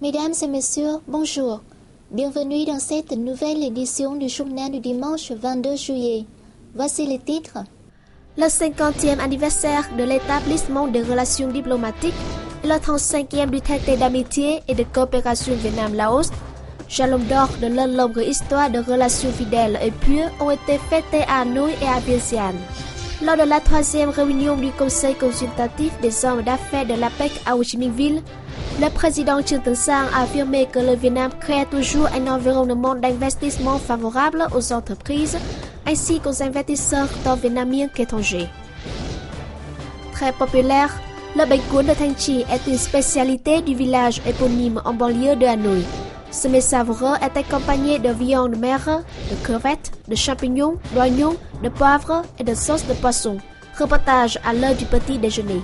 Mesdames et messieurs, bonjour. Bienvenue dans cette nouvelle édition du journal du dimanche 22 juillet. Voici les titres. Le 50e anniversaire de l'établissement des relations diplomatiques et le 35e du traité d'amitié et de coopération Vietnam-Laos, jalons d'or de leur longue histoire de relations fidèles et pures ont été fêtés à Hanoï et à Vientiane. Lors de la 3e réunion du Conseil consultatif des hommes d'affaires de l'APEC à Ho Chi Minh Ville, le président Trương Tấn Sang a affirmé que le Vietnam crée toujours un environnement d'investissement favorable aux entreprises ainsi qu'aux investisseurs tant vietnamiens qu'étrangers. Très populaire, le bánh cuốn de Thanh Trì est une spécialité du village éponyme en banlieue de Hanoï. Ce mets savoureux est accompagné de viande maigre, de crevettes, de champignons, d'oignons, de poivre et de sauce de poisson. Reportage à l'heure du petit déjeuner.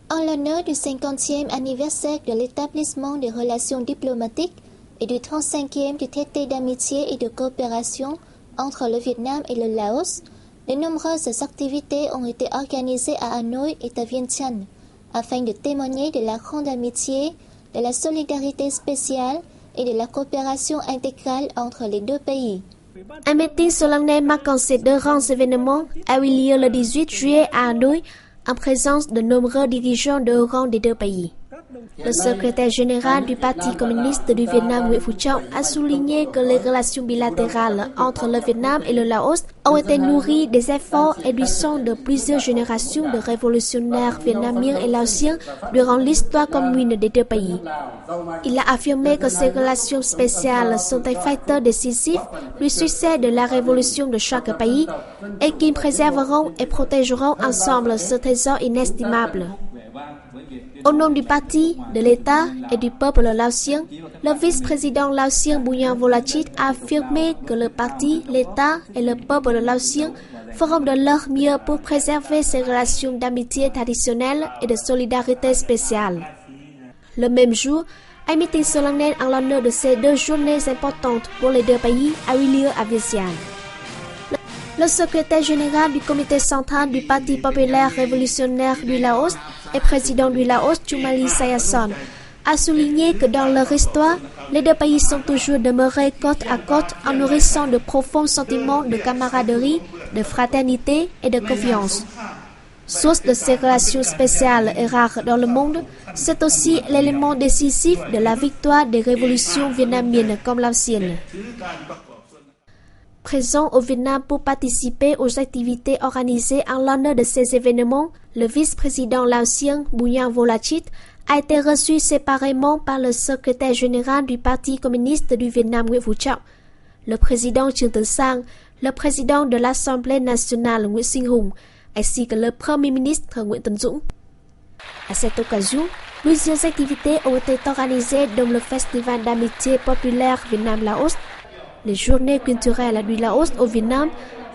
En l'honneur du 50e anniversaire de l'établissement des relations diplomatiques et du 35e du traité d'amitié et de coopération entre le Vietnam et le Laos, de nombreuses activités ont été organisées à Hanoï et à Vientiane afin de témoigner de la grande amitié, de la solidarité spéciale et de la coopération intégrale entre les deux pays. Un meeting solennel marquant ces deux grands événements a eu lieu le 18 juillet à Hanoï en présence de nombreux dirigeants de haut rang des deux pays. Le secrétaire général du Parti communiste du Vietnam, Nguyễn Phú Trọng, a souligné que les relations bilatérales entre le Vietnam et le Laos ont été nourries des efforts et du sang de plusieurs générations de révolutionnaires vietnamiens et laotiens durant l'histoire commune des deux pays. Il a affirmé que ces relations spéciales sont un facteur décisif du succès de la révolution de chaque pays et qu'ils préserveront et protégeront ensemble ce trésor inestimable. Au nom du parti, de l'État et du peuple laotien, le vice-président laotien Bouillon Volachit a affirmé que le parti, l'État et le peuple laotien feront de leur mieux pour préserver ces relations d'amitié traditionnelles et de solidarité spéciale. Le même jour, un meeting solennel en l'honneur de ces deux journées importantes pour les deux pays a eu lieu à Vientiane. Le secrétaire général du comité central du Parti populaire révolutionnaire du Laos et président du Laos, Chumali Sayason, a souligné que dans leur histoire, les deux pays sont toujours demeurés côte à côte en nourrissant de profonds sentiments de camaraderie, de fraternité et de confiance. Source de ces relations spéciales et rares dans le monde, c'est aussi l'élément décisif de la victoire des révolutions vietnamiennes comme laotiennes. Présent au Vietnam pour participer aux activités organisées en l'honneur de ces événements, le vice-président laotien Bouillon Volachit a été reçu séparément par le secrétaire général du Parti communiste du Vietnam Nguyễn Phú Trọng, le président Trương Tấn Sang, le président de l'Assemblée nationale Nguyễn Sinh Hùng, ainsi que le premier ministre Nguyễn Tấn Dũng. À cette occasion, plusieurs activités ont été organisées dont le Festival d'amitié populaire Vietnam-Laos, les journées culturelles du Laos au Vietnam,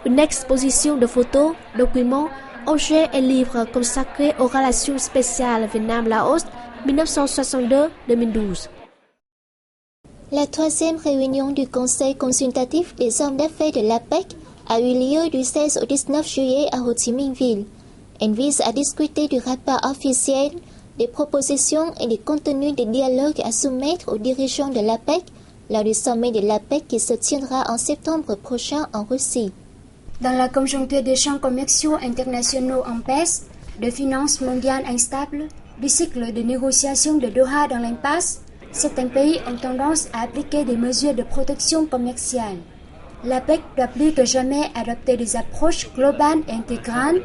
une exposition de photos, documents, objets et livres consacrés aux relations spéciales Vietnam-Laos 1962-2012. La 3e réunion du Conseil consultatif des hommes d'affaires de l'APEC a eu lieu du 16 au 19 juillet à Ho Chi Minh Ville. Elle vise à discuter du rapport officiel, des propositions et des contenus des dialogues à soumettre aux dirigeants de l'APEC lors du sommet de l'APEC qui se tiendra en septembre prochain en Russie. Dans la conjoncture des champs commerciaux internationaux en baisse, de finances mondiales instables, du cycle de négociations de Doha dans l'impasse, certains pays ont tendance à appliquer des mesures de protection commerciale. L'APEC doit plus que jamais adopter des approches globales et intégrales,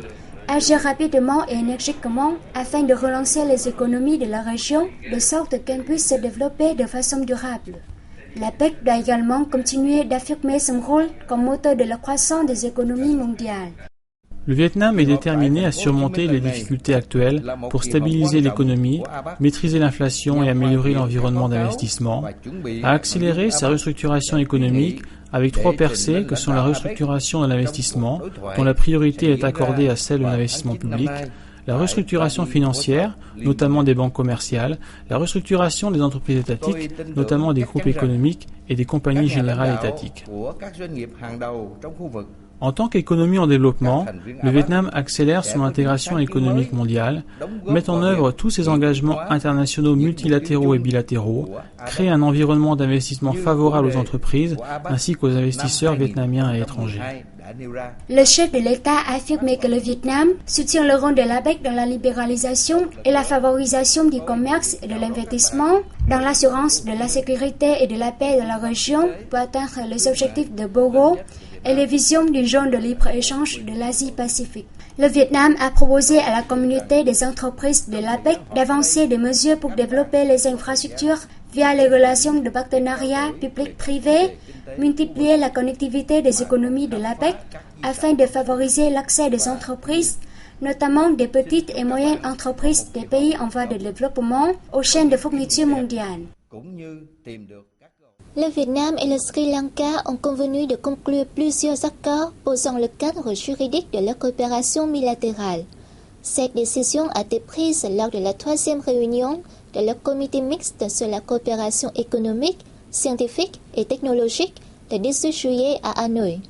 agir rapidement et énergiquement afin de relancer les économies de la région de sorte qu'elles puissent se développer de façon durable. L'APEC doit également continuer d'affirmer son rôle comme moteur de la croissance des économies mondiales. Le Vietnam est déterminé à surmonter les difficultés actuelles pour stabiliser l'économie, maîtriser l'inflation et améliorer l'environnement d'investissement, à accélérer sa restructuration économique avec 3 percées que sont la restructuration de l'investissement, dont la priorité est accordée à celle de l'investissement public, la restructuration financière, notamment des banques commerciales, la restructuration des entreprises étatiques, notamment des groupes économiques et des compagnies générales étatiques. En tant qu'économie en développement, le Vietnam accélère son intégration économique mondiale, met en œuvre tous ses engagements internationaux multilatéraux et bilatéraux, crée un environnement d'investissement favorable aux entreprises ainsi qu'aux investisseurs vietnamiens et étrangers. Le chef de l'État a affirmé que le Vietnam soutient le rôle de l'APEC dans la libéralisation et la favorisation du commerce et de l'investissement, dans l'assurance de la sécurité et de la paix dans la région pour atteindre les objectifs de Bogo et les visions d'une zone de libre-échange de l'Asie-Pacifique. Le Vietnam a proposé à la communauté des entreprises de l'APEC d'avancer des mesures pour développer les infrastructures via les relations de partenariat public-privé, multiplier la connectivité des économies de l'APEC afin de favoriser l'accès des entreprises, notamment des petites et moyennes entreprises des pays en voie de développement, aux chaînes de fourniture mondiales. Le Vietnam et le Sri Lanka ont convenu de conclure plusieurs accords posant le cadre juridique de leur coopération bilatérale. Cette décision a été prise lors de la 3e réunion de leur comité mixte sur la coopération économique, scientifique et technologique le 18 juillet à Hanoï.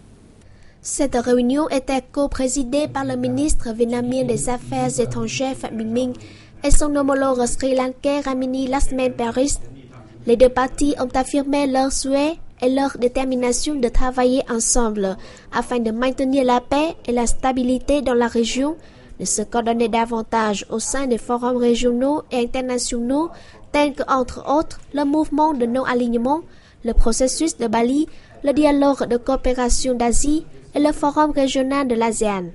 Cette réunion était co-présidée par le ministre vietnamien des Affaires étrangères Phạm Bình Minh et son homologue sri-lankais Ramini Lakshmanparis. Les deux parties ont affirmé leur souhait et leur détermination de travailler ensemble afin de maintenir la paix et la stabilité dans la région, de se coordonner davantage au sein des forums régionaux et internationaux tels que, entre autres, le mouvement de non-alignement, le processus de Bali, le dialogue de coopération d'Asie et le forum régional de l'ASEAN.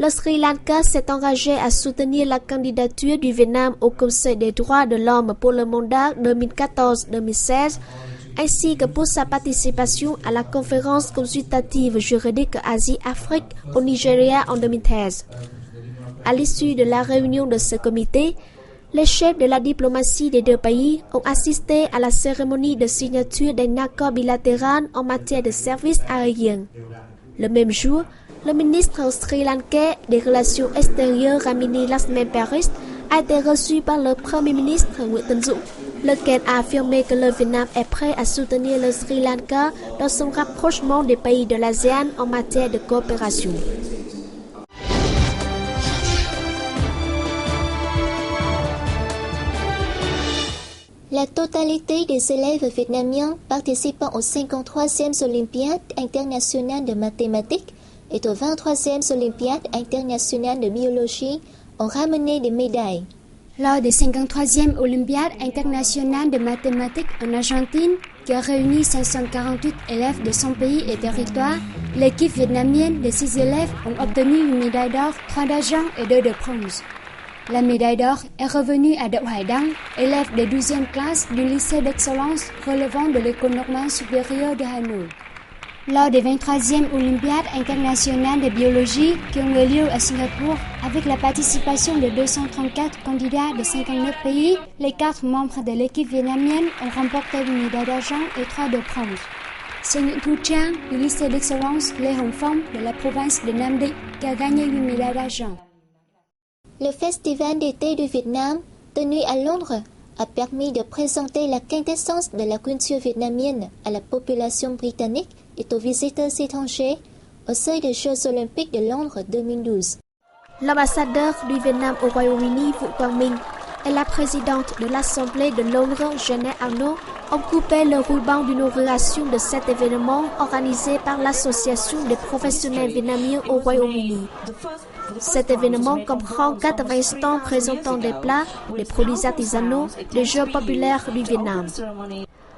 Le Sri Lanka s'est engagé à soutenir la candidature du Vietnam au Conseil des droits de l'homme pour le mandat 2014-2016, ainsi que pour sa participation à la conférence consultative juridique Asie-Afrique au Nigeria en 2013. À l'issue de la réunion de ce comité, les chefs de la diplomatie des deux pays ont assisté à la cérémonie de signature d'un accord bilatéral en matière de services aériens. Le même jour, le ministre sri-lankais des Relations extérieures Ramini Lakshmanparis a été reçu par le Premier ministre Nguyễn Tấn Dũng, lequel a affirmé que le Vietnam est prêt à soutenir le Sri Lanka dans son rapprochement des pays de l'ASEAN en matière de coopération. La totalité des élèves vietnamiens participant aux 53e Olympiades internationales de mathématiques et aux 23e Olympiades internationales de biologie ont ramené des médailles. Lors des 53e Olympiades internationales de mathématiques en Argentine, qui a réuni 548 élèves de 100 pays et territoires, l'équipe vietnamienne de 6 élèves ont obtenu une médaille d'or, 3 d'argent et 2 de bronze. La médaille d'or est revenue à Đậu Hải Đăng, élève de 12e classe du lycée d'excellence relevant de l'école normale supérieure de Hanoï. Lors des 23e Olympiades internationales de biologie qui ont eu lieu à Singapour, avec la participation de 234 candidats de 59 pays, les 4 membres de l'équipe vietnamienne ont remporté une médaille d'argent et 3 de bronze. C'est Nguyễn Thu Trang du lycée d'excellence Lê Hồng Phong de la province de Nam Định qui a gagné une médaille d'argent. Le Festival d'été du Vietnam, tenu à Londres, a permis de présenter la quintessence de la culture vietnamienne à la population britannique et aux visiteurs étrangers au seuil des Jeux olympiques de Londres 2012. L'ambassadeur du Vietnam au Royaume-Uni, Vũ Quang Minh, et la présidente de l'Assemblée de Londres, Jeanette Arnault, ont coupé le ruban d'inauguration de cet événement organisé par l'Association des professionnels vietnamiens au Royaume-Uni. Cet événement comprend 80 stands présentant des plats, des produits artisanaux, des jeux populaires du Vietnam.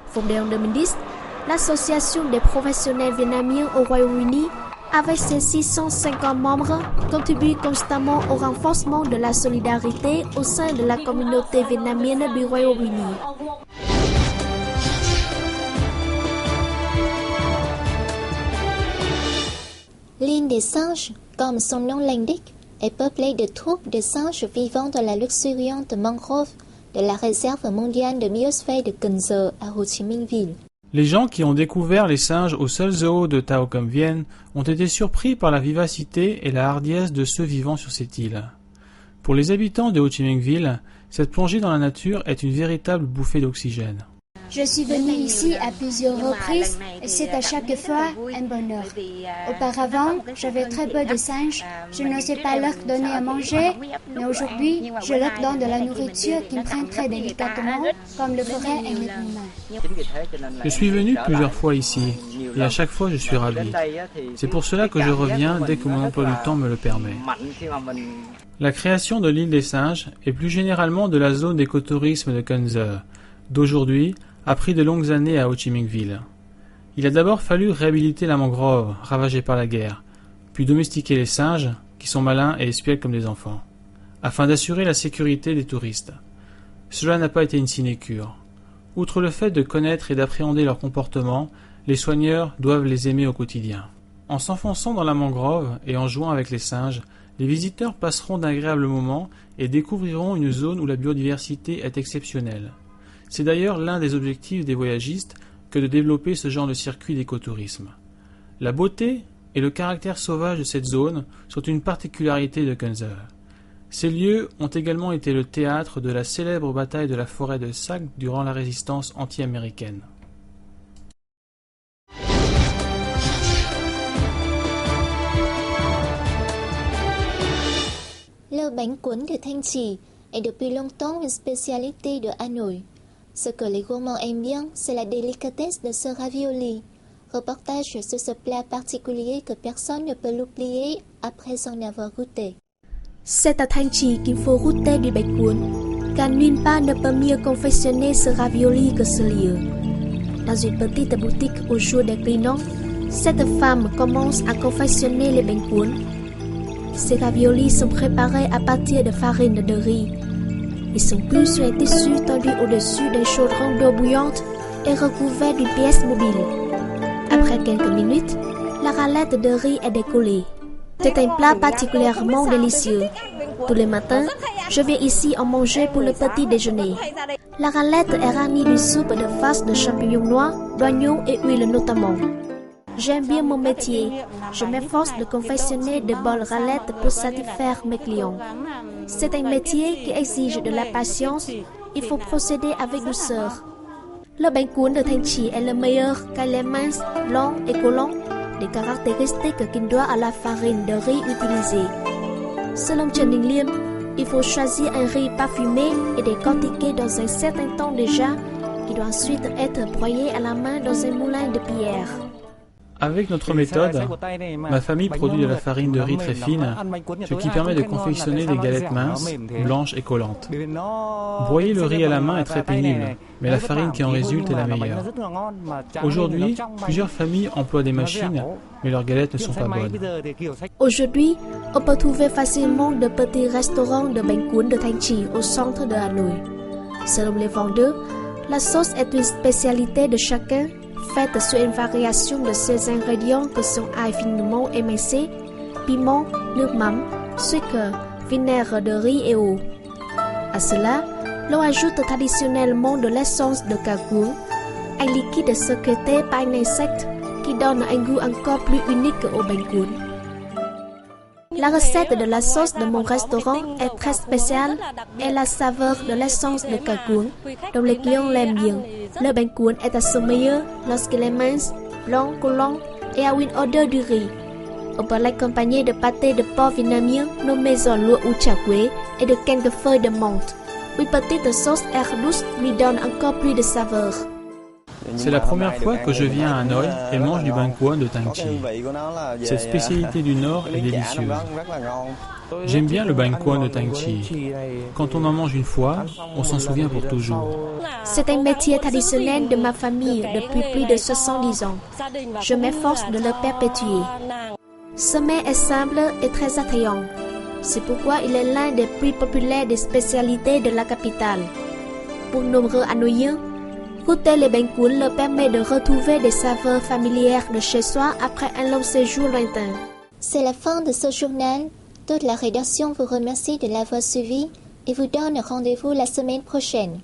Fondée en 2010, l'Association des professionnels vietnamiens au Royaume-Uni, avec ses 650 membres, contribue constamment au renforcement de la solidarité au sein de la communauté vietnamienne du Royaume-Uni. L'île des singes, comme son nom l'indique, est peuplée de troupes de singes vivant dans la luxuriante mangrove de la réserve mondiale de biosphère de Cần Giờ à Ho Chi Minh Ville. Les gens qui ont découvert les singes au seul zoo de Tao Cam Vien ont été surpris par la vivacité et la hardiesse de ceux vivant sur cette île. Pour les habitants de Ho Chi Minh Ville, cette plongée dans la nature est une véritable bouffée d'oxygène. Je suis venue ici à plusieurs reprises et c'est à chaque fois un bonheur. Auparavant, j'avais très peu de singes. Je n'osais pas leur donner à manger, mais aujourd'hui, je leur donne de la nourriture qu'ils prennent très délicatement, comme le ferait un être humain. Je suis venu plusieurs fois ici, et à chaque fois je suis ravi. C'est pour cela que je reviens dès que mon emploi du temps me le permet. La création de l'île des singes, et plus généralement de la zone d'écotourisme de Cần Giờ, d'aujourd'hui, a pris de longues années à Ho Chi Minh Ville. Il a d'abord fallu réhabiliter la mangrove, ravagée par la guerre, puis domestiquer les singes, qui sont malins et espiègles comme des enfants, afin d'assurer la sécurité des touristes. Cela n'a pas été une sinécure. Outre le fait de connaître et d'appréhender leur comportement, les soigneurs doivent les aimer au quotidien. En s'enfonçant dans la mangrove et en jouant avec les singes, les visiteurs passeront d'agréables moments et découvriront une zone où la biodiversité est exceptionnelle. C'est d'ailleurs l'un des objectifs des voyagistes que de développer ce genre de circuit d'écotourisme. La beauté et le caractère sauvage de cette zone sont une particularité de Cần Giờ. Ces lieux ont également été le théâtre de la célèbre bataille de la forêt de Sac durant la résistance anti-américaine. Le bánh cuốn de Thanh Trì est depuis longtemps une spécialité de Hanoï. Ce que les gourmands aiment bien, c'est la délicatesse de ce ravioli. Reportage sur ce plat particulier que personne ne peut l'oublier après en avoir goûté. C'est à Thanh Trì qu'il faut goûter du bánh cuốn, car nulle part ne peut mieux confectionner ce ravioli que ce lieu. Dans une petite boutique au jour déclinant, cette femme commence à confectionner les bánh cuốn. Ces raviolis sont préparés à partir de farine de riz. Ils sont cuits sur un tissu tendu au-dessus d'un chaudron d'eau bouillante et recouverts d'une pièce mobile. Après quelques minutes, la raclette de riz est décollée. C'est un plat particulièrement délicieux. Tous les matins, je viens ici en manger pour le petit déjeuner. La raclette est garnie d'une soupe de farce de champignons noirs, d'oignons et huile notamment. J'aime bien mon métier. Je m'efforce de confectionner de bonnes raclettes pour satisfaire mes clients. C'est un métier qui exige de la patience. Il faut procéder avec douceur. Le bánh cuốn de Thanh Trì est le meilleur car il est mince, blanc et collant, des caractéristiques qu'il doit à la farine de riz utilisée. Selon Trần Đình Liêm, il faut choisir un riz parfumé et décortiqué dans un certain temps déjà, qui doit ensuite être broyé à la main dans un moulin de pierre. Avec notre méthode, ma famille produit de la farine de riz très fine, ce qui permet de confectionner des galettes minces, blanches et collantes. Broyer le riz à la main est très pénible, mais la farine qui en résulte est la meilleure. Aujourd'hui, plusieurs familles emploient des machines, mais leurs galettes ne sont pas bonnes. Aujourd'hui, on peut trouver facilement de petits restaurants de bánh cuốn de Thanh Trì au centre de Hanoï. Selon les vendeurs, la sauce est une spécialité de chacun, faite sur une variation de ces ingrédients que sont ail finement émincé, piment, nước mắm, sucre, vinaigre de riz et eau. À cela, l'on ajoute traditionnellement de l'essence de cagou, un liquide sécrété par un insecte qui donne un goût encore plus unique au bánh cuốn. La recette de la sauce de mon restaurant est très spéciale et la saveur de l'essence de cagou, dont les clients l'aiment bien. Le bánh cuốn est à son meilleur lorsqu'il est mince, blanc, collant et a une odeur du riz. On peut l'accompagner de pâté de porc vietnamien nommé giò lụa ou chả quế et de quelques feuilles de menthe. Une petite sauce herbe douce lui donne encore plus de saveur. C'est la première fois que je viens à Hanoï et mange du bánh cuốn de Thanh Trì. Cette spécialité du Nord est délicieuse. J'aime bien le bánh cuốn de Thanh Trì. Quand on en mange une fois, on s'en souvient pour toujours. C'est un métier traditionnel de ma famille depuis plus de 70 ans. Je m'efforce de le perpétuer. Ce mets est simple et très attrayant. C'est pourquoi il est l'un des plus populaires des spécialités de la capitale. Pour nombreux Hanoïens, goûter les bánh cuốn leur permet de retrouver des saveurs familières de chez soi après un long séjour lointain. C'est la fin de ce journal. Toute la rédaction vous remercie de l'avoir suivi et vous donne rendez-vous la semaine prochaine.